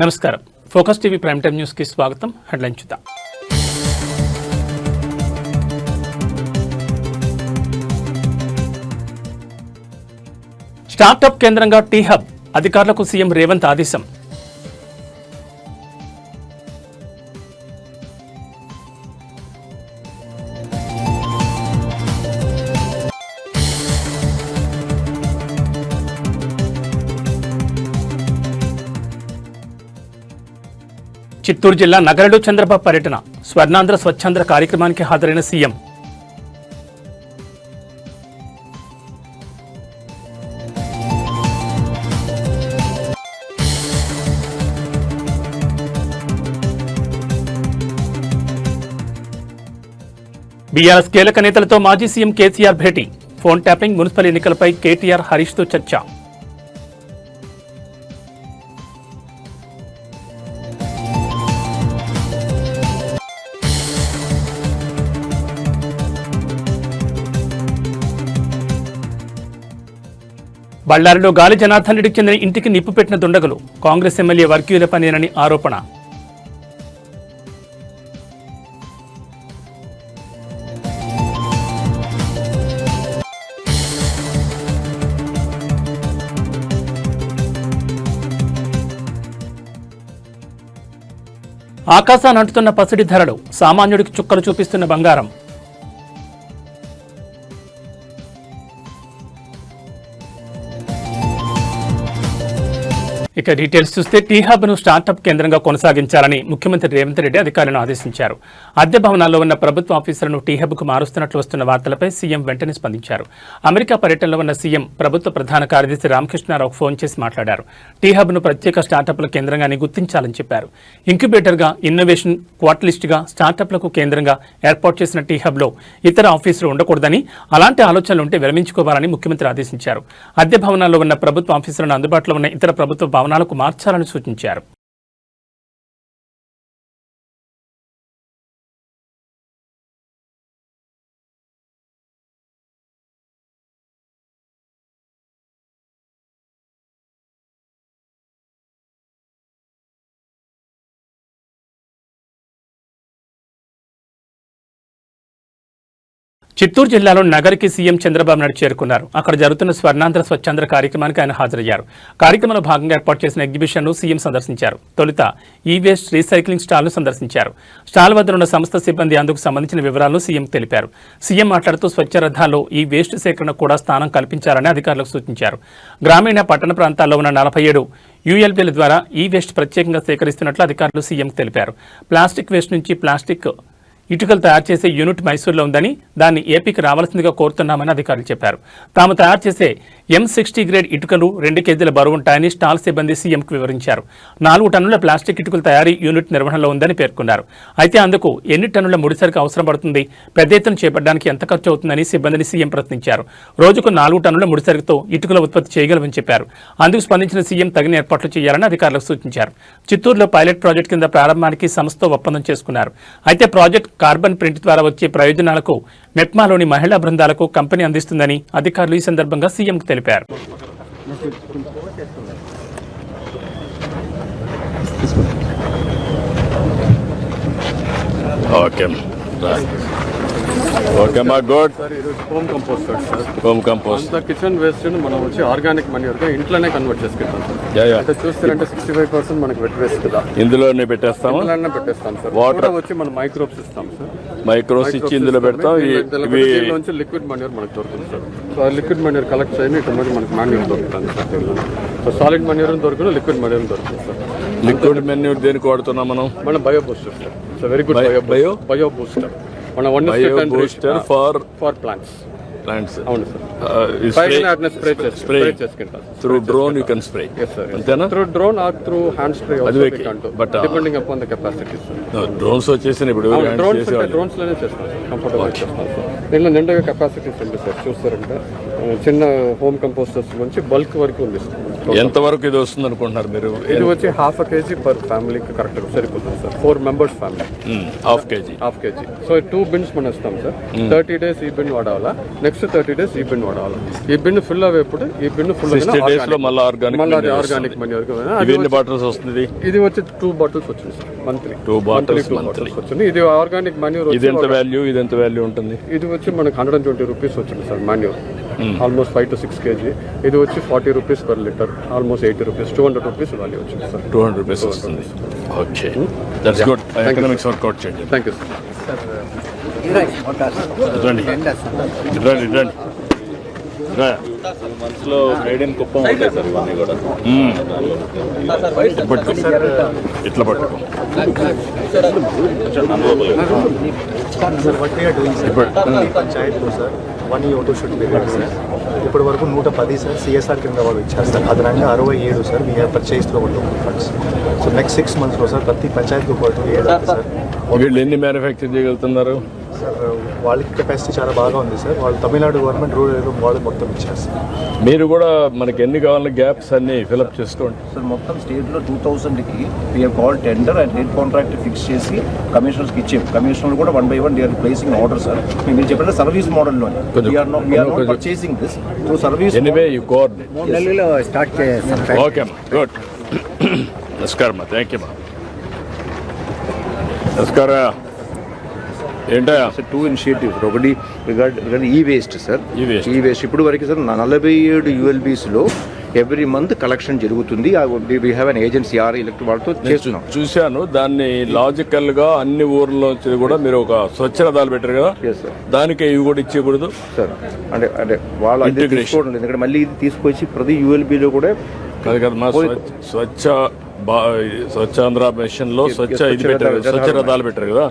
నమస్కారం. Focus TV prime time news కి స్వాగతం. హెడ్లైన్ చూద్దాం. స్టార్టప్ కేంద్రంగా టీ హబ్ అధికారులకు సీఎం రేవంత్ ఆదేశం. చిత్తూరు జిల్లా నగరంలో చంద్రబాబు పర్యటన. స్వర్ణాంధ్ర స్వచ్ఛాంధ్ర కార్యక్రమానికి హాజరైన సీఎం. బీఆర్ఎస్ కీలక నేతలతో మాజీ సీఎం కేసీఆర్ భేటీ. ఫోన్ ట్యాపింగ్, మున్సిపల్ ఎన్నికలపై కేటీఆర్, హరీష్తో చర్చ. బళ్లారిలో గాలి జనార్దన్ రెడ్డికి చెందిన ఇంటికి నిప్పు పెట్టిన దుండగులు. కాంగ్రెస్ ఎమ్మెల్యే వర్గీయుల పనేనని ఆరోపణ. ఆకాశాన్ని అంటుతున్న పసిడి ధరలు. సామాన్యుడికి చుక్కలు చూపిస్తున్న బంగారం. ఇక డీటెయిల్స్ చూస్తే టీ హబ్ ను స్టార్టప్ కేంద్రంగా కొనసాగించాలని ముఖ్యమంత్రి రేవంత్ రెడ్డి అధికారులను ఆదేశించారు. అద్దె భవనాల్లో ఉన్న ప్రభుత్వ ఆఫీసులను టీ హబ్ కు మారుస్తున్నట్లు వస్తున్న వార్తలపై సీఎం వెంటనే స్పందించారు. అమెరికా పర్యటనలో ఉన్న సీఎం ప్రభుత్వ ప్రధాన కార్యదర్శి రామకృష్ణారావు ఫోన్ చేసి మాట్లాడారు. టీ హబ్ ను ప్రత్యేక స్టార్టప్ల కేంద్రంగానే గుర్తించాలని చెప్పారు. ఇంక్యుబేటర్ గా, ఇన్నోవేషన్ క్వాటలిస్ట్ గా స్టార్టప్లకు కేంద్రంగా ఏర్పాటు చేసిన టీ హబ్ లో ఇతర ఆఫీసులు ఉండకూడదని, అలాంటి ఆలోచనలు ఉంటే విరమించుకోవాలని ముఖ్యమంత్రి ఆదేశించారు. అద్దె భవనాల్లో ఉన్న ప్రభుత్వ ఆఫీసులను అందుబాటులో ఉన్న ఇతర ప్రభుత్వ భవనాలకు మార్చాలని సూచించారు. చిత్తూరు జిల్లాలో నగరికి సీఎం చంద్రబాబు నాయుడు చేరుకున్నారు. అక్కడ జరుగుతున్న స్వర్ణాంధ్ర స్వచ్ఛాంధ్ర కార్యక్రమానికి ఆయన హాజరయ్యారు. కార్యక్రమంలో భాగంగా ఏర్పాటు చేసిన ఎగ్జిబిషన్ ను సీఎం సందర్శించారు. తొలుత ఈ వేస్ట్ రీసైక్లింగ్ స్టాల్ ను సందర్శించారు. స్టాల్ వద్ద ఉన్న సంస్థ సిబ్బంది అందుకు సంబంధించిన వివరాలను సీఎం తెలిపారు. సీఎం మాట్లాడుతూ స్వచ్ఛ రథాల్లో ఈ వేస్ట్ సేకరణ కూడా స్థానం కల్పించాలని అధికారులకు సూచించారు. గ్రామీణ పట్టణ ప్రాంతాల్లో ఉన్న 47 యూఎల్పీల ద్వారా ఈ వేస్ట్ ప్రత్యేకంగా సేకరిస్తున్నట్లు అధికారులు సీఎం తెలిపారు. ప్లాస్టిక్ వేస్ట్ నుంచి ప్లాస్టిక్ ఇటుకలు తయారు చేసే యూనిట్ మైసూరులో ఉందని, దాన్ని ఏపీకి రావాల్సిందిగా కోరుతున్నామని అధికారులు చెప్పారు. తాము తయారు చేసే M60 గ్రేడ్ ఇటుకలు 2 కేజీల బరువు ఉంటాయని స్టాల్ సిబ్బంది సీఎంకు వివరించారు. 4 టన్నుల ప్లాస్టిక్ ఇటుకల తయారీ యూనిట్ నిర్వహణలో ఉందని పేర్కొన్నారు. అయితే అందుకు ఎన్ని టన్నుల ముడిసరుకు అవసరం పడుతుంది, పెద్ద ఎత్తున చేపట్టడానికి ఎంత ఖర్చు అవుతుందని సిబ్బందిని సీఎం ప్రశ్నించారు. రోజుకు 4 టన్నుల ముడిసరుకుతో ఇటుకల ఉత్పత్తి చేయగలమని చెప్పారు. అందుకు స్పందించిన సీఎం తగిన ఏర్పాట్లు చేయాలని అధికారులకు సూచించారు. చిత్తూరులో పైలట్ ప్రాజెక్టు కింద ప్రారంభానికి సంస్థతో ఒప్పందం చేసుకున్నారు. అయితే ప్రాజెక్టు కార్బన్ ప్రింట్ ద్వారా వచ్చే ప్రయోజనాలకు మెప్మాలోని మహిళా బృందాలకు కంపెనీ అందిస్తుందని అధికారులు ఈ సందర్భంగా సీఎంకు తెలిపారు. ఓకే మా గుడ్ సార్, ఈరోజు home compost sir. Home compost అంతా కిచెన్ వేస్ట్ మనం వచ్చి ఆర్గానిక్ మన్యూర్గా ఇంట్లోనే కన్వర్ట్ చేసుకుంటాం సార్. అయితే చూస్తారంటే 65% మనకి వెట్ వేస్ట్ కదా, ఇందులోనే పెట్టేస్తాము. ఇంట్లోనే పెట్టేస్తాం సార్. వాటర్ వాటర్ వచ్చి మనం మైక్రోబ్స్ ఇస్తాం సార్. మైక్రోస్ ఇచ్చి ఇందులో పెడతాం. దీనిలోంచి లిక్విడ్ మన్యూర్ మనకు దొరుకుతుంది సార్. సో ఆ లిక్విడ్ మన్యూర్ కలెక్ట్ చేయని ఇటు మనకి మాన్యూర్ దొరుకుతుంది సార్. దీనిలో సో సాలిడ్ మన్యూర్ దొరుకుతుంది, లిక్విడ్ మన్యూర్ దొరుకుతుంది సార్. లిక్విడ్ మెన్యూర్ దేనికి వాడుతున్నాం మనం? Bio booster sir. So very good bio booster. మన బూస్టర్ ఫర్ ప్లాంట్స్. అవును sir. Spray through drone you can spray. అంతేనా? Through drone or through hand spray but depending upon the capacity. Drones వచ్చేసి ఇప్పుడు drones లోనే చేస్తాం sir. Comfortable చేస్తాం sir. దీనిలో నిండుగా కెపాసిటీస్ ఉంది సార్. చూస్తారంటే చిన్న హోమ్ కంపోస్టర్స్ నుంచి బల్క్ వరకు ఉంది సార్. ఎంత వరకు ఇది వస్తుంది అనుకుంటున్నారు మీరు? ఇది వచ్చి ½ kg పర్ ఫ్యామిలీకి కరెక్ట్ సరిపోతుంది sir. 4 members family ½ kg. So 2 bins మనం ఇస్తాం సార్. 30 days ఈ బిన్ వాడాలా, నెక్స్ట్ 30 days ఈ బిన్ వాడాలా. ఈ బిన్ ఫుల్ అయ్యేప్పుడు ఈ బిన్ ఫుల్ 60 days లో మళ్ళీ ఆర్గానిక్ మనీ ఎన్ని బాటిల్స్ వస్తుంది? ఇది వచ్చి 2 bottles వచ్చింది సార్ మంత్లీ. 2 bottles వచ్చింది. ఇది ఆర్గానిక్ మాన్యూర్. ఇది ఎంత వాల్యూ? ఇది ఎంత వాల్యూ ఉంటుంది? ఇది వచ్చి మనకు 120 rupees వచ్చింది sir manure. Almost 5 to 6 kg. ఇది వచ్చి 40 rupees per liter, almost 80 rupees, 200 rupees value వచ్చింది సార్. 200 rupees వస్తుంది. Okay, that's good. Economics work out చేయండి. Thank you sir. రండి రండి రండి. మనసులో గ్రేడియన్ కుప్పం ఉంటాయి సార్ ఇవన్నీ కూడా. ఇట్లా పట్టుకో. పంచాయతీలో sir 1 E02 should be ready sir. ఇప్పటి వరకు 110 సార్ సిఎస్ఆర్ కింద వాళ్ళు ఇచ్చారు సార్. అదనంగా 67 sir we have purchased funds. So next 6 monthsలో సార్ ప్రతి పంచాయతీకి పాటు 7 సార్. వీళ్ళు ఎన్ని మ్యానుఫ్యాక్చర్ చేయగలుగుతున్నారు సార్? వాళ్ళకి కెపాసిటీ చాలా బాగా ఉంది సార్. వాళ్ళు తమిళనాడు గవర్నమెంట్ రూరల్ వాళ్ళు మొత్తం ఇచ్చారు సార్. మీరు కూడా మనకి ఎన్ని కావాలన్న గ్యాప్స్ అన్ని ఫిల్అప్ చేసుకోండి సార్. మొత్తం స్టేట్లో 2000కి we are call tender and rate contract fix చేసి కమిషనర్స్కి ఇచ్చాం. కమిషనర్ కూడా 1 by 1 they are placing order sir. మీరు చెప్పిన సర్వీస్ మోడల్లోనే we are not purchasing this through service. Anyway you coordinate. నెలలో స్టార్ట్ చేస్తాం. ఓకే అమ్మా, గుడ్. నమస్కారం అమ్మా, థ్యాంక్ యూ అమ్మా. నమస్కారం. ఏంటా? 2 initiatives. ఒకటి రిగార్డింగ్ ఈ వేస్ట్ సార్. E-waste. ఈ వేస్ట్ ఇప్పుడు వరకు సార్ 47 ULBsలో ఎవ్రీ మంత్ కలెక్షన్ జరుగుతుంది. We have an agency electric వాళ్ళతో చేస్తున్నాం. చూశాను దాన్ని. లాజికల్ గా అన్ని ఊర్లోంచి కూడా మీరు ఒక స్వచ్ఛ రథాలు పెట్టారు కదా, ఎస్ సార్. దానికి ఇవి కూడా ఇచ్చేయకూడదు సార్ అంటే వాళ్ళు అదే Integration. తీసుకోవడం లేదు. ఎందుకంటే మళ్ళీ ఇది తీసుకొచ్చి ప్రతి ULBలో కూడా కాదు కదా మా స్వచ్ఛాంధ్ర మిషన్ లో స్వచ్ఛ ఇది పెట్టారు, స్వచ్ఛ రథాలు పెట్టారు కదా,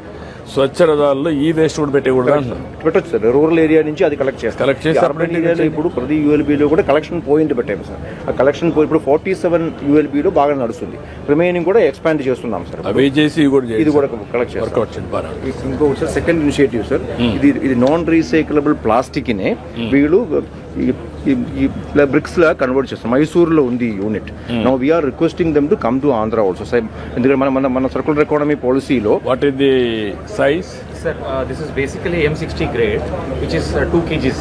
స్వచ్ఛ రథాల్లో ఈ వేస్ట్ కూడా పెట్టకూడదు అంటున్నారు. పెట్టచ్చు సార్. రూరల్ ఏరియా నుంచి అది కలెక్ట్ Collect చేసి అర్బన్ ఏరియాలో ఇప్పుడు ప్రతి ULBలో కూడా కలెక్షన్ పాయింట్ పెట్టాము సార్. ఆ కలెక్షన్ పాయింట్ ఇప్పుడు 47 ULBలో బాగా నడుస్తుంది. రిమైనింగ్ కూడా ఎక్స్పాండ్ చేస్తున్నాం సార్. అవి చేసి ఇది కూడా కలెక్ట్ చేస్తాం. వర్కౌట్ చేయండి బాగా. ఇంకొకటి సార్ సెకండ్ ఇనిషియేటివ్ సార్. ఇది నాన్ రీసైక్లబుల్ ప్లాస్టిక్నే వీళ్ళు ఈ బ్రిక్స్ లా కన్వర్ట్ చేస్తాం. మైసూర్లో ఉంది unit. Now we are requesting them to come to Andhra also sir. ఎందుకంటే మన సర్కులర్ ఎకానమీ పాలసీలో what is the size? Sir, this is basically M60 grade, which is 2 kgs.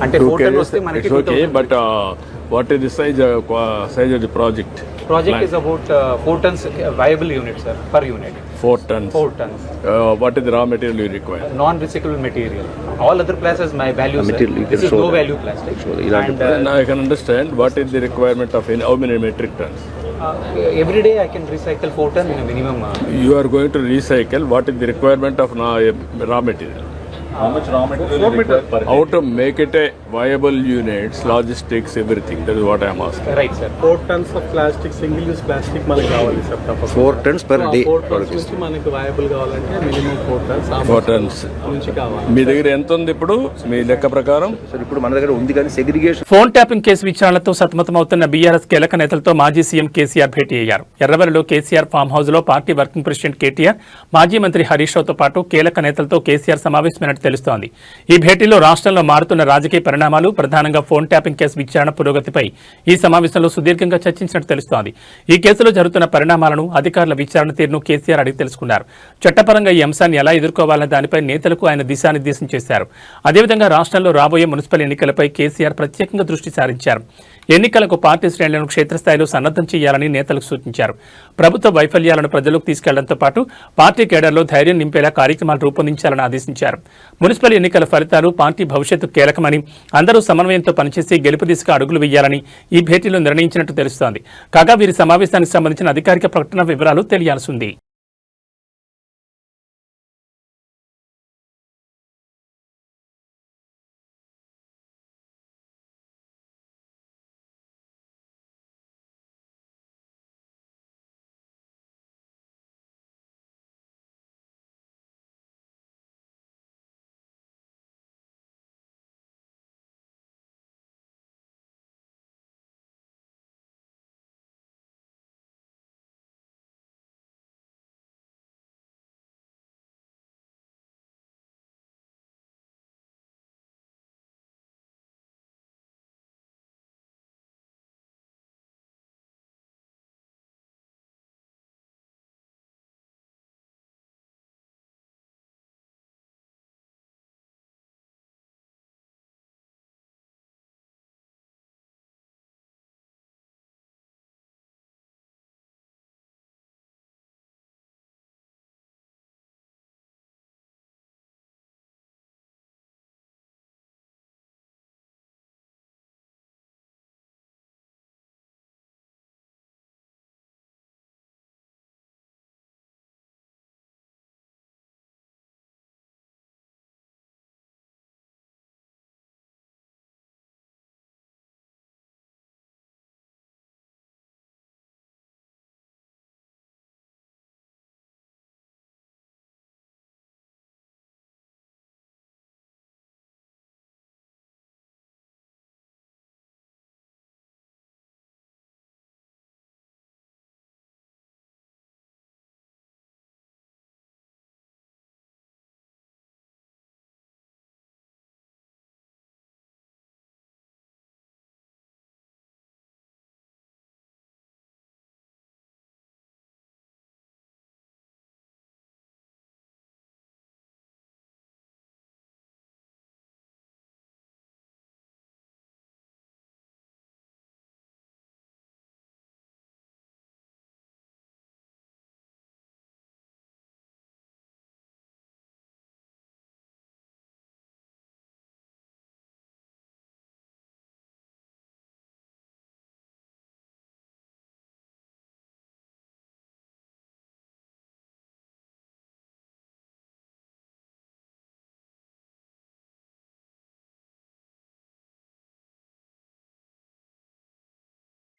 అంటే 4 ton వస్తే మనకి okay, but what is the size of the project? project is about 4 tons viable unit, sir, per unit. 4 tons. 4 tons. What is the raw material you require? Non-recyclable material. All other classes my value, sir. material you can This is show low that. value plastic. And Then I can understand what is the requirement of how many metric tons? every day I can recycle 4 ton in a minimum. You are going to recycle. What is the requirement of raw material? How much raw material you require per How to make it a viable units, logistics, everything. That is what I am asking. Right, sir. 4 tons of plastic single use plastic మనకి కావాలి sir. తప్పకుండా 4 tons per day. 4 tons నుంచి మనకి viable కావాలంటే minimum 4 tons 4 tons. నుంచి కావాలి. మీ దగ్గర ఎంత ఉంది ఇప్పుడు మీ లెక్క ప్రకారం? సార్ ఇప్పుడు మన దగ్గర ఉంది కానీ సెగ్రిగేషన్ ఫోన్ ట్యాపింగ్ కేసు విచారణతో సతమతమవుతున్న బీఆర్ఎస్ కీలక నేతలతో మాజీ సీఎం కేసీఆర్ భేటీ అయ్యారు. ఎర్రవల్లిలో కేసీఆర్ ఫామ్ హౌస్ లో పార్టీ వర్కింగ్ ప్రెసిడెంట్ కేటీఆర్, మాజీ మంత్రి హరీష్ రావుతో పాటు కీలక నేతలతో కేసీఆర్ సమావేశమైనట్టు తెలుస్తోంది. ఈ భేటీలో రాష్ట్రంలో మారుతున్న రాజకీయ పరిణామాలు, ప్రధానంగా ఫోన్ ట్యాపింగ్ కేసు విచారణ పురోగతిపై ఈ సమావేశంలో సుదీర్ఘంగా చర్చించినట్టు తెలుస్తోంది. ఈ కేసులో జరుగుతున్న పరిణామాలను, అధికారుల విచారణ తీరును కేసీఆర్ అడిగి తెలుసుకున్నారు. చట్టపరంగా ఈ అంశాన్ని ఎలా ఎదుర్కోవాలనే దానిపై నేతలకు ఆయన దిశానిర్దేశం చేశారు. అదేవిధంగా రాష్ట్రంలో రాబోయే మున్సిపల్ ఎన్నికలపై కేసీఆర్ ప్రత్యేకంగా దృష్టి సారించారు. ఎన్నికలకు పార్టీ శ్రేణులను క్షేత్రస్థాయిలో సన్నద్ధం చేయాలని నేతలకు సూచించారు. ప్రభుత్వ వైఫల్యాలను ప్రజలకు తీసుకెళ్లడంతో పాటు పార్టీ కేడర్లో ధైర్యం నింపేలా కార్యక్రమాలు రూపొందించాలని ఆదేశించారు. మున్సిపల్ ఎన్నికల ఫలితాలు పార్టీ భవిష్యత్తు కీలకమని, అందరూ సమన్వయంతో పనిచేసి గెలుపు దిశగా అడుగులు వేయాలని ఈ భేటీలో నిర్ణయించినట్టు తెలుస్తోంది. కాగా వీరి సమావేశానికి సంబంధించిన అధికారిక ప్రకటన వివరాలు తెలియాల్సి ఉంది.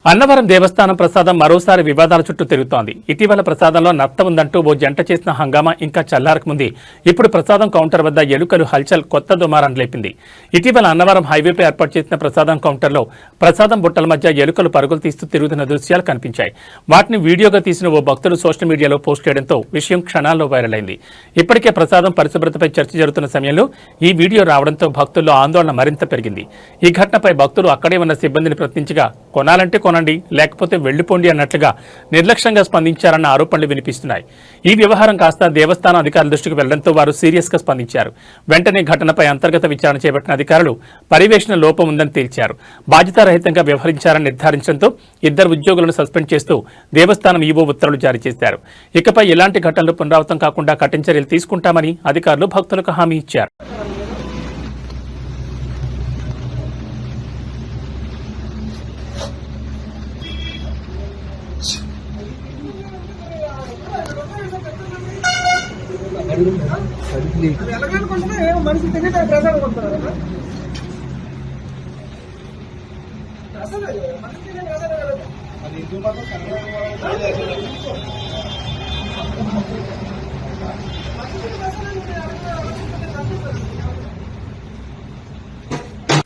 అన్నవరం దేవస్థానం ప్రసాదం మరోసారి వివాదాల చుట్టూ తిరుగుతోంది. ఇటీవల ప్రసాదంలో నత్త ఉందంటూ ఓ జంట చేసిన హంగామా ఇంకా చల్లారకముంది ఇప్పుడు ప్రసాదం కౌంటర్ వద్ద ఎలుకలు హల్చల్ కొత్త దుమారం లేపింది. ఇటీవల అన్నవరం హైవేపై ఏర్పాటు చేసిన ప్రసాదం కౌంటర్లో ప్రసాదం బుట్టల మధ్య ఎలుకలు పరుగులు తీస్తూ తిరుగుతున్న దృశ్యాలు కనిపించాయి. వాటిని వీడియోగా తీసిన ఓ భక్తులు సోషల్ మీడియాలో పోస్ట్ చేయడంతో విషయం క్షణాల్లో వైరల్ అయింది. ఇప్పటికే ప్రసాదం పరిశుభ్రతపై చర్చ జరుగుతున్న సమయంలో ఈ వీడియో రావడంతో భక్తుల్లో ఆందోళన మరింత పెరిగింది. ఈ ఘటనపై భక్తులు అక్కడే ఉన్న సిబ్బందిని ప్రశ్నించగా కొనాలంటే కొనండి లేకపోతే వెళ్లిపోండి అన్నట్లుగా నిర్లక్ష్యంగా స్పందించారన్న ఆరోపణలు వినిపిస్తున్నాయి. ఈ వ్యవహారం కాస్త దేవస్థానం అధికారుల దృష్టికి వెళ్లడంతో వారు సీరియస్ గా స్పందించారు. వెంటనే ఘటనపై అంతర్గత విచారణ చేపట్టిన అధికారులు పర్యవేక్షణ లోపం ఉందని తేల్చారు. బాధ్యతారహితంగా వ్యవహరించారని నిర్ధారించడంతో ఇద్దరు ఉద్యోగులను సస్పెండ్ చేస్తూ దేవస్థానం ఈవో ఉత్తర్వులు జారీ చేశారు. ఇకపై ఎలాంటి ఘటనలు పునరావృతం కాకుండా కఠిన చర్యలు తీసుకుంటామని అధికారులు భక్తులకు హామీ ఇచ్చారు.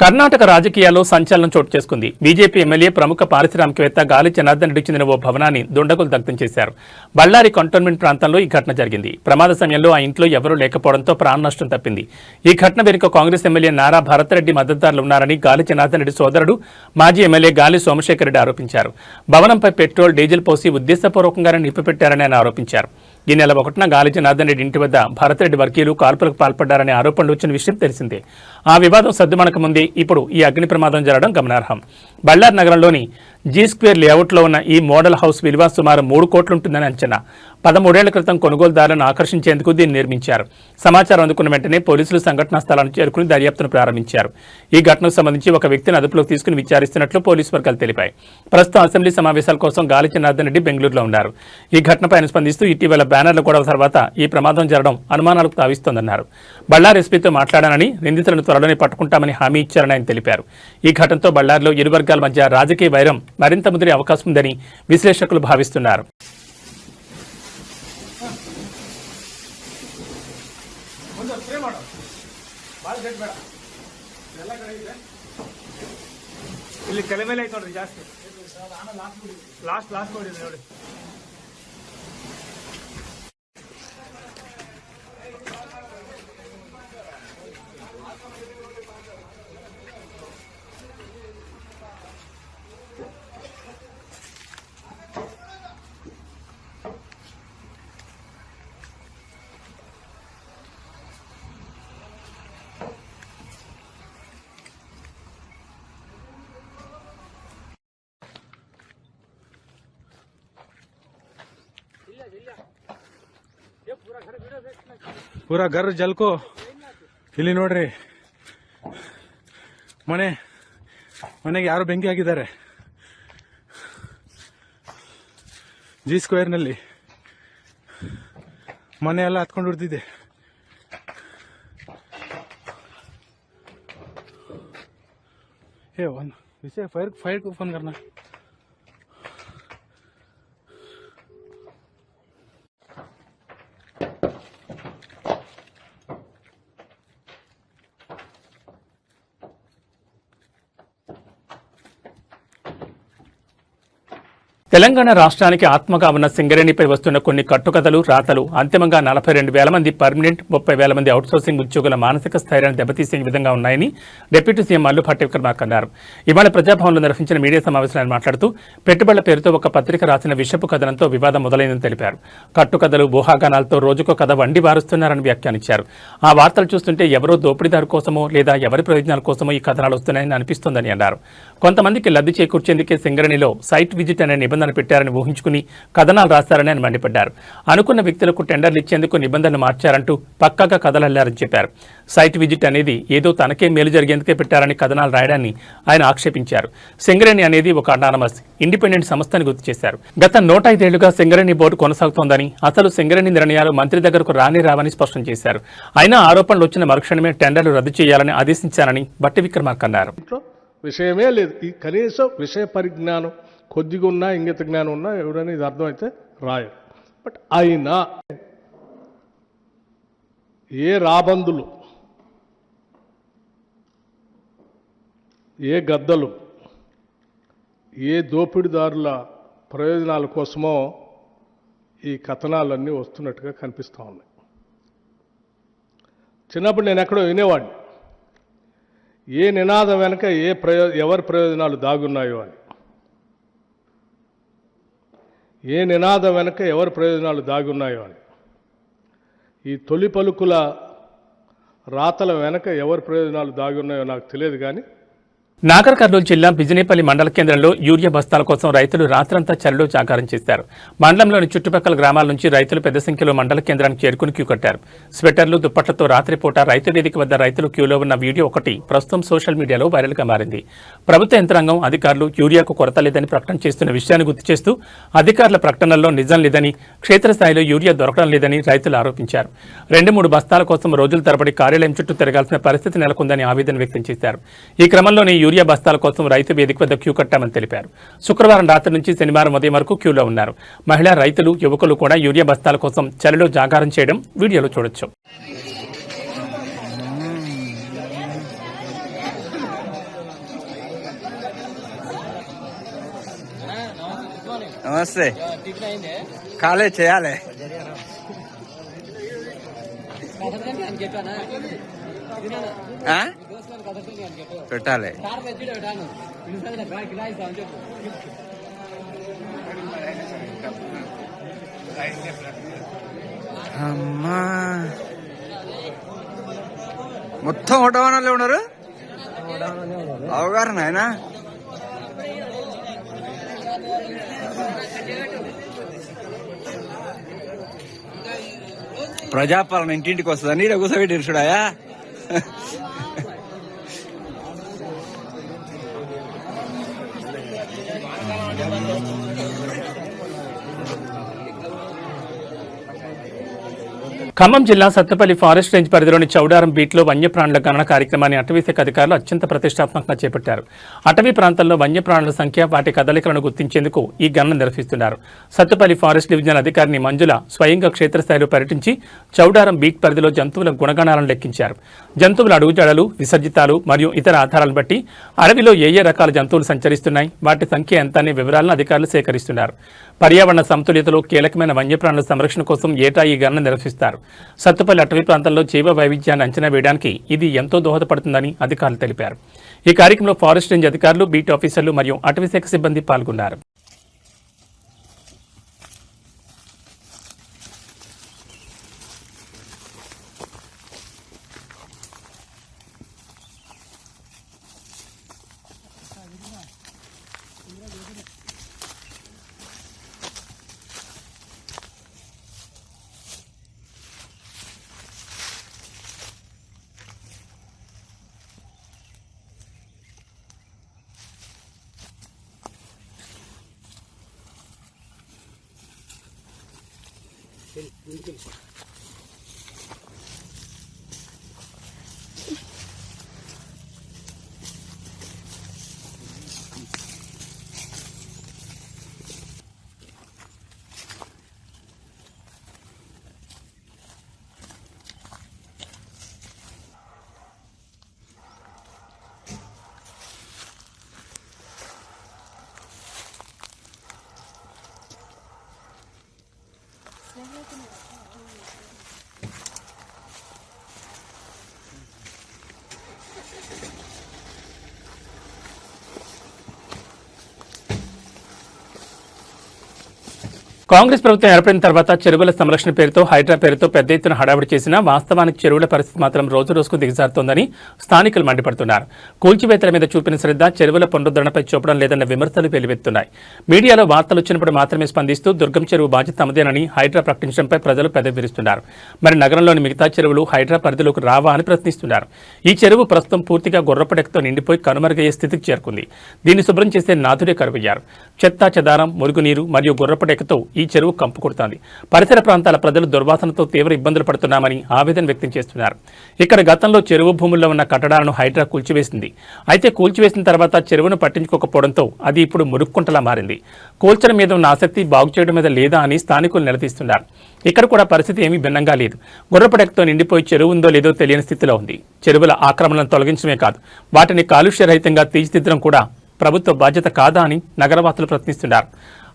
కర్ణాటక రాజకీయాల్లో సంచలనం చోటు చేసుకుంది. బీజేపీ ఎమ్మెల్యే ప్రముఖ పారిశ్రామికవేత్త గాలి జనార్దన్ రెడ్డికి చెందిన ఓ భవనాన్ని దుండగులు దగ్ధం చేశారు. బళ్ళారి కంటోన్మెంట్ ప్రాంతంలో ఈ ఘటన జరిగింది. ప్రమాద సమయంలో ఆ ఇంట్లో ఎవరూ లేకపోవడంతో ప్రాణ నష్టం తప్పింది. ఈ ఘటన వెనుక కాంగ్రెస్ ఎమ్మెల్యే నారా భరత్రెడ్డి మద్దతుదారులు ఉన్నారని గాలి జనార్దన్ రెడ్డి సోదరుడు మాజీ ఎమ్మెల్యే గాలి సోమశేఖర్ రెడ్డి ఆరోపించారు. భవనంపై పెట్రోల్, డీజిల్ పోసి ఉద్దేశపూర్వకంగానే నిప్పిపెట్టారని ఆయన ఆరోపించారు. ఈ నెల 1న గాలి జనార్దన్ రెడ్డి ఇంటి వద్ద భరత్రెడ్డి వర్గీయులు కాల్పులకు పాల్పడ్డారనే ఆరోపణలు వచ్చిన విషయం తెలిసిందే. ఆ వివాదం సద్దుమణక ముందే ఇప్పుడు ఈ అగ్ని ప్రమాదం జరగడం గమనార్హం. బళ్ళారి నగరంలోని జీ స్క్వేర్ లేఅవుట్లో ఉన్న ఈ మోడల్ హౌస్ విలువ సుమారు 3 కోట్లుంటుందని అంచనా. 13 ఏళ్ల క్రితం కొనుగోలుదారులను ఆకర్షించేందుకు దీన్ని నిర్మించారు. సమాచారం అందుకున్న వెంటనే పోలీసులు సంఘటనా స్థలానికి చేరుకుని దర్యాప్తును ప్రారంభించారు. ఈ ఘటనకు సంబంధించి ఒక వ్యక్తిని అదుపులోకి తీసుకుని విచారిస్తున్నట్లు పోలీసు వర్గాలు తెలిపాయి. ప్రస్తుతం అసెంబ్లీ సమావేశాల కోసం గాలి జనార్దన్ రెడ్డి బెంగళూరులో ఉన్నారు. ఈ ఘటనపై స్పందిస్తూ ఇటీవల బ్యానర్ల గొడవ తర్వాత ఈ ప్రమాదం జరగడం అనుమానాలకు తావిస్తోందన్నారు. బళ్ళారి ఎస్పీతో మాట్లాడానని, నిందితులను త్వరలోనే పట్టుకుంటామని హామీ ఇచ్చారని ఆయన తెలిపారు. ఈ ఘటనతో బళ్ళారిలో ఇరు వర్గాల మధ్య రాజకీయ వైరం మరింత ముదిరే అవకాశం ఉందని విశ్లేషకులు భావిస్తున్నారు. ಇಲ್ಲಿ ತಲೆ ಮೇಲೆ ಐತೆ ನೋಡ್ರಿ ಜಾಸ್ತಿ ಲಾಸ್ಟ್ ನೋಡಿ ನೋಡಿ ಪೂರಾ ಗರ್ ಜಲ್ಕೋ. ಇಲ್ಲಿ ನೋಡ್ರಿ ಮನೆಗೆ ಯಾರು ಬೆಂಕಿ ಹಾಕಿದ್ದಾರೆ. ಜಿ ಸ್ಕ್ವೇರ್ನಲ್ಲಿ ಮನೆ ಎಲ್ಲ ಹತ್ಕೊಂಡು ಬಿಡ್ತಿದೆ. ಏ ಒಂದು ವಿಷಯ ಫೈರ್ ಫೋನ್ करना. తెలంగాణ రాష్ట్రానికి ఆత్మగా ఉన్న సింగరేణిపై వస్తున్న కొన్ని కట్టుకథలు, రాతలు అంతిమంగా 42,000 మంది పర్మనెంట్, 30,000 మంది అవుట్సోర్సింగ్ ఉద్యోగుల మానసిక స్థైర్యాన్ని దెబ్బతీసే విధంగా ఉన్నాయని డిప్యూటీ సీఎం మల్లు భట్టి విక్రమార్క అన్నారు. ఇవాళ ప్రజాభవన్లో నిర్వహించిన మీడియా సమావేశంలో ఆయన మాట్లాడుతూ పెట్టుబడుల పేరుతో ఒక పత్రిక రాసిన విషపు కథనంతో వివాదం మొదలైందని తెలిపారు. కట్టుకథలు, ఊహాగానాలతో రోజుకో కథ వండి వారుస్తున్నారని వ్యాఖ్యానించారు. ఆ వార్తలు చూస్తుంటే ఎవరో దోపిడీదారు కోసమో లేదా ఎవరి ప్రయోజనాల కోసమో ఈ కథనాలు వస్తున్నాయని అనిపిస్తోందని అన్నారు. కొంతమందికి లబ్ధి చేకూర్చేందుకే సింగరేణిలో సైట్ విజిట్ అనే నిబంధన పెట్టారని ఊహించుకుని కథనాలు రాస్తారని ఆయన మండిపడ్డారు. అనుకున్న వ్యక్తులకు టెండర్లు ఇచ్చేందుకు నిబంధనలు మార్చారంటూ పక్కాగా కథలల్లారని చెప్పారు. సైట్ విజిట్ అనేది ఏదో తనకే మేలు జరిగేందుకే పెట్టారని కథనాలు రాయడాన్ని ఆయన ఆక్షేపించారు. సింగరేణి అనేది ఒక అనానమస్ ఇండిపెండెంట్ సంస్థని గుర్తు చేశారు. గత 105 ఏళ్లుగా సింగరేణి బోర్డు కొనసాగుతోందని, అసలు సింగరేణి నిర్ణయాలు మంత్రి దగ్గరకు రావని స్పష్టం చేశారు. అయినా ఆరోపణలు వచ్చిన మరుక్షణమే టెండర్లు రద్దు చేయాలని ఆదేశించారని భట్టి విక్రమార్క అన్నారు. విషయమే లేదు. ఈ కనీసం విషయ పరిజ్ఞానం కొద్దిగా ఉన్నా ఇంగిత జ్ఞానం ఉన్నా ఎవరైనా ఇది అర్థమైతే రాయరు. బట్ అయినా ఏ రాబందులు, ఏ గద్దలు, ఏ దోపిడీదారుల ప్రయోజనాల కోసమో ఈ కథనాలన్నీ వస్తున్నట్టుగా కనిపిస్తూ ఉన్నాయి. చిన్నప్పుడు నేను ఎక్కడో వినేవాడిని, ఏ నినాదం వెనక ఎవరి ప్రయోజనాలు దాగున్నాయో అని. ఏ నినాదం వెనక ఎవరి ప్రయోజనాలు దాగున్నాయో అని. ఈ తొలి పలుకుల రాతల వెనక ఎవరి ప్రయోజనాలు దాగున్నాయో నాకు తెలియదు. కానీ నాగర్ కర్నూలు జిల్లా బిజినేపల్లి మండల కేంద్రంలో యూరియా బస్తాల కోసం రైతులు రాత్రంతా చలిలో జాగారం చేశారు. మండలంలోని చుట్టుపక్కల గ్రామాల నుంచి రైతులు పెద్ద సంఖ్యలో మండల కేంద్రానికి చేరుకుని క్యూ కట్టారు. స్వెటర్లు, దుప్పట్లతో రాత్రిపూట రైతు వేదిక వద్ద రైతులు క్యూలో ఉన్న వీడియో ఒకటి ప్రస్తుతం సోషల్ మీడియాలో వైరల్గా మారింది. ప్రభుత్వ యంత్రాంగం అధికారులు యూరియాకు కొరత లేదని ప్రకటన చేస్తున్న విషయాన్ని గుర్తు చేస్తూ అధికారుల ప్రకటనల్లో నిజం లేదని, క్షేత్రస్థాయిలో యూరియా దొరకడం లేదని రైతులు ఆరోపించారు. 2-3 బస్తాల కోసం రోజుల తరబడి కార్యాలయం చుట్టూ తిరగాల్సిన పరిస్థితి నెలకొందని ఆవేదన వ్యక్తం చేశారు. ఈ క్రమంలోనే యూరియా బస్తాల కోసం రైతు వేదిక వద్ద క్యూ కట్టామని తెలిపారు. శుక్రవారం రాత్రి నుంచి శనివారం ఉదయం వరకు క్యూలో ఉన్నారు. మహిళా రైతులు, యువకులు కూడా యూరియా బస్తాల కోసం చలిలో జాగారం చేయడం వీడియోలో చూడొచ్చు. నమస్తే, కాలేజ్ చేయాలి. పెట్టాలి. అమ్మా, మొత్తం ఓటవనాలే ఉన్నారు. అవగారు నాయనా. ప్రజాపాలన ఇంటింటికి వస్తుందా? నీడ కూసబెట్టి ఇరుచుడాయా? ఖమ్మం జిల్లా సత్తపల్లి ఫారెస్ట్ రేంజ్ పరిధిలోని చౌడారం బీట్లో వన్యప్రాణుల గణన కార్యక్రమాన్ని అటవీశాఖ అధికారులు అత్యంత ప్రతిష్టాత్మకంగా చేపట్టారు. అటవీ ప్రాంతంలో వన్యప్రాణుల సంఖ్య, వాటి కదలికలను గుర్తించేందుకు ఈ గణన నిర్వహిస్తున్నారు. సత్తపల్లి ఫారెస్ట్ డివిజన్ అధికారిని మంజుల స్వయంగా క్షేత్రస్థాయిలో పర్యటించి చౌడారం బీట్ పరిధిలో జంతువుల గుణగణాలను లెక్కించారు. జంతువుల అడుగుజాడలు, విసర్జితాలు మరియు ఇతర ఆధారాలను బట్టి అడవిలో ఏ రకాల జంతువులు సంచరిస్తున్నాయి, వాటి సంఖ్య ఎంత అనే వివరాలను అధికారులు సేకరిస్తున్నారు. పర్యావరణ సమతుల్యతలో కీలకమైన వన్యప్రాణుల సంరక్షణ కోసం ఏటా ఈ గణన నిర్వహిస్తారు. సత్తుపల్లి అటవీ ప్రాంతంలో జీవ వైవిధ్యాన్ని అంచనా వేయడానికి ఇది ఎంతో దోహదపడుతుందని అధికారులు తెలిపారు. ఈ కార్యక్రమంలో ఫారెస్ట్ రేంజ్ అధికారులు, బీట్ ఆఫీసర్లు మరియు అటవీశాఖ సిబ్బంది పాల్గొన్నారు. కాంగ్రెస్ ప్రభుత్వం ఏర్పడిన తర్వాత చెరువుల సంరక్షణ పేరుతో హైడ్రా పేరుతో పెద్ద ఎత్తున హడావిడి చేసినా వాస్తవానికి చెరువుల పరిస్థితి మాత్రం రోజు రోజుకు దిగజారుతోందని స్థానికులు మండిపడుతున్నారు. కూల్చివేతల మీద చూపిన శ్రద్ధ చెరువుల పునరుద్ధరణపై చూపడం లేదన్న విమర్శలు వెలువెత్తున్నాయి. మీడియాలో వార్తలు వచ్చినప్పుడు మాత్రమే స్పందిస్తూ దుర్గం చెరువు బాధ్యత తమదేనని హైడ్రా ప్రకటించడంపై ప్రజలు పెదవిరుస్తున్నారు. మరి నగరంలోని మిగతా చెరువులు హైడ్రా పరిధిలోకి రావా అని ప్రశ్నిస్తున్నారు. ఈ చెరువు ప్రస్తుతం పూర్తిగా గుర్రపడెక్కతో నిండిపోయి కనుమరుగయ్యే స్థితికి చేరుకుంది. దీన్ని శుభ్రం చేసే నాథుడే కరువయ్యారు. చెత్తా చెదారం, మురుగునీరు మరియు గుర్రపడెక్కతో ఈ ఈ చెరువు కంపు కొడుతోంది. పరిసర ప్రాంతాల ప్రజలు దుర్వాసనతో తీవ్ర ఇబ్బందులు పడుతున్నామని ఆవేదన వ్యక్తం చేస్తున్నారు. ఇక్కడ గతంలో చెరువు భూముల్లో ఉన్న కట్టడాలను హైడ్రా కూల్చివేసింది. అయితే కూల్చివేసిన తర్వాత చెరువును పట్టించుకోకపోవడంతో అది ఇప్పుడు మురుక్కుంటలా మారింది. కూల్చడం మీద ఉన్న ఆసక్తి బాగు చేయడం మీద లేదా అని స్థానికులు నిలదీస్తున్నారు. ఇక్కడ కూడా పరిస్థితి ఏమీ భిన్నంగా లేదు. గుర్రపడెక్కతో నిండిపోయి చెరువు ఉందో లేదో తెలియని స్థితిలో ఉంది. చెరువుల ఆక్రమణను తొలగించడమే కాదు, వాటిని కాలుష్యరహితంగా తీర్చిదిద్దడం కూడా ప్రభుత్వ బాధ్యత కాదా అని నగరవాసులు ప్రశ్నిస్తున్నారు.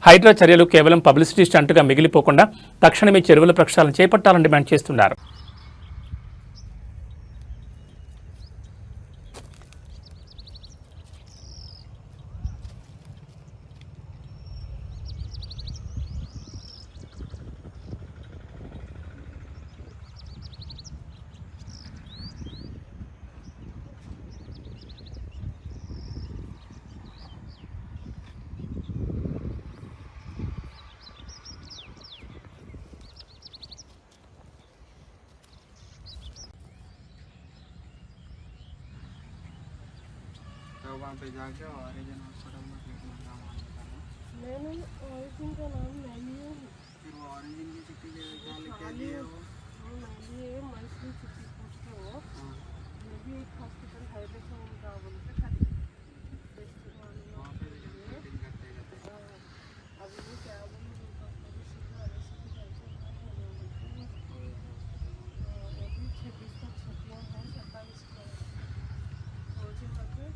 హైడ్రా చర్యలు కేవలం పబ్లిసిటీ స్టంట్గా మిగిలిపోకుండా తక్షణమే చెరువుల ప్రక్షాళన చేపట్టాలని డిమాండ్ చేస్తున్నారు. वहाँ पे जाके ऑरिजिन हॉस्पिटल में ट्रीटमेंट का मांग करना। मैंने ऑरिजिन का नाम नहीं लिया। फिर वो ऑरिजिन की छुट्टी के क्या लिख दिए वो? ये मंथली छुट्टी पूछ के वो ये भी एक हॉस्पिटल है देखो उनका बोलते खाली वहाँ पे भी मीटिंग करते अब ये क्या बोलूँ अभी 26 तक छुट्टियाँ हैं 27 को सोचे करके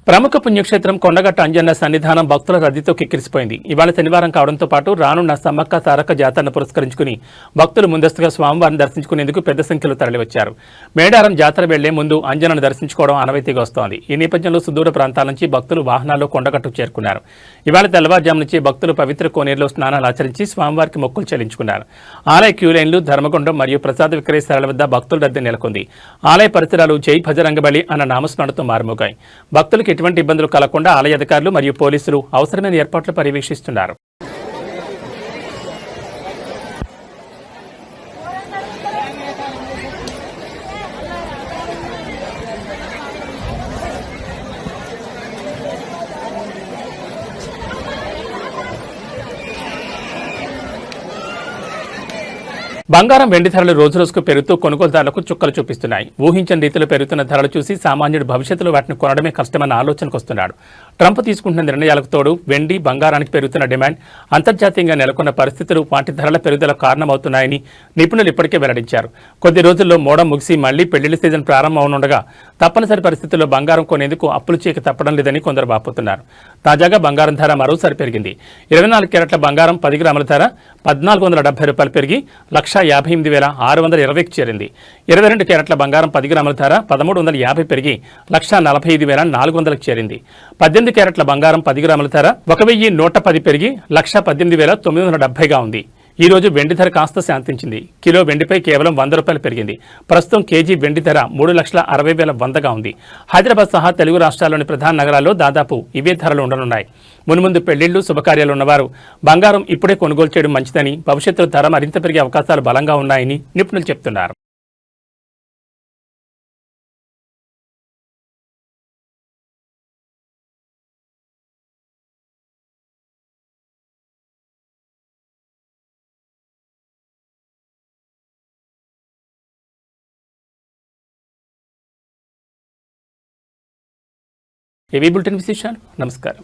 ప్రముఖ పుణ్యక్షేత్రం కొండగట్ట అంజన్న సన్నిధానం భక్తుల రద్దీతో కిక్కిరిసిపోయింది. ఇవాళ శనివారం కావడంతో పాటు రానున్న సమ్మక్క సారక్క జాతరను పురస్కరించుకుని భక్తులు ముందస్తుగా స్వామివారిని దర్శించుకునేందుకు పెద్ద సంఖ్యలో తరలివచ్చారు. మేడారం జాతర వెళ్లే ముందు అంజనను దర్శించుకోవడం ఆనవాయితీగా వస్తోంది. ఈ నేపథ్యంలో సుదూర ప్రాంతాల నుంచి భక్తులు వాహనాల్లో కొండగట్టుకు చేరుకున్నారు. ఇవాళ తెల్లవారుజాము నుంచి భక్తులు పవిత్ర కోనేరులో స్నానాలు ఆచరించి స్వామివారికి మొక్కులు చెల్లించుకున్నారు. ఆలయ క్యూలైన్లు, ధర్మగుండం మరియు ప్రసాద విక్రయశాలల వద్ద భక్తుల రద్దీ నెలకొంది. ఆలయ పరిసరాలు జై భజరంగబలి అన్న నామస్మరణతో మారుమోగాయి. భక్తులకు ఎటువంటి ఇబ్బందులు కలగకుండా ఆలయ అధికారులు మరియు పోలీసులు అవసరమైన ఏర్పాట్లు పర్యవేక్షిస్తున్నారు. బంగారం, వెండి ధరలు రోజురోజుకు పెరుగుతూ కొనుగోలుదారులకు చుక్కలు చూపిస్తున్నాయి. ఊహించని రీతిలో పెరుగుతున్న ధరలు చూసి సామాన్యుడు భవిష్యత్తులో వాటిని కొనడమే కష్టమన్న ఆలోచనకు వస్తున్నాడు. ట్రంప్ తీసుకుంటున్న నిర్ణయాలకు తోడు వెండి, బంగారానికి పెరుగుతున్న డిమాండ్, అంతర్జాతీయంగా నెలకొన్న పరిస్థితులు వాటి ధరల పెరుగుదల కారణమవుతున్నాయని నిపుణులు ఇప్పటికే వెల్లడించారు. కొద్ది రోజుల్లో మోడం ముగిసి మళ్లీ పెళ్లిళ్ల సీజన్ ప్రారంభమవనుండగా తప్పనిసరి పరిస్థితుల్లో బంగారం కొనేందుకు అప్పులు చేయక తప్పడం లేదని కొందరు వాపోతున్నారు. తాజాగా బంగారం ధర మరోసారి పెరిగింది. 24 క్యారెట్ల బంగారం 10 గ్రాముల ధర ₹1,470 పెరిగి 1,58,620కి చేరింది. 22 క్యారెట్ల బంగారం 10 గ్రాముల ధర 1,350 పెరిగి 1,45,400కి చేరింది. 18 క్యారెట్ల బంగారం 10 గ్రాముల ధర 1,110 పెరిగి 1,18,970గా ఉంది. ఈ రోజు వెండి ధర కాస్త శాంతించింది. కిలో వెండిపై కేవలం ₹100 పెరిగింది. ప్రస్తుతం కేజీ వెండి ధర 3,60,100గా ఉంది. హైదరాబాద్ సహా తెలుగు రాష్ట్రాల్లోని ప్రధాన నగరాల్లో దాదాపు ఇవే ధరలు ఉండనున్నాయి. మున్ముందు పెళ్లిళ్లు, శుభకార్యాలు ఉన్నవారు బంగారం ఇప్పుడే కొనుగోలు చేయడం మంచిదని, భవిష్యత్తులో ధర మరింత పెరిగే అవకాశాలు బలంగా ఉన్నాయని నిపుణులు చెబుతున్నారు. ఏవీ బులెటిన్ విశేషాలు. నమస్కారం.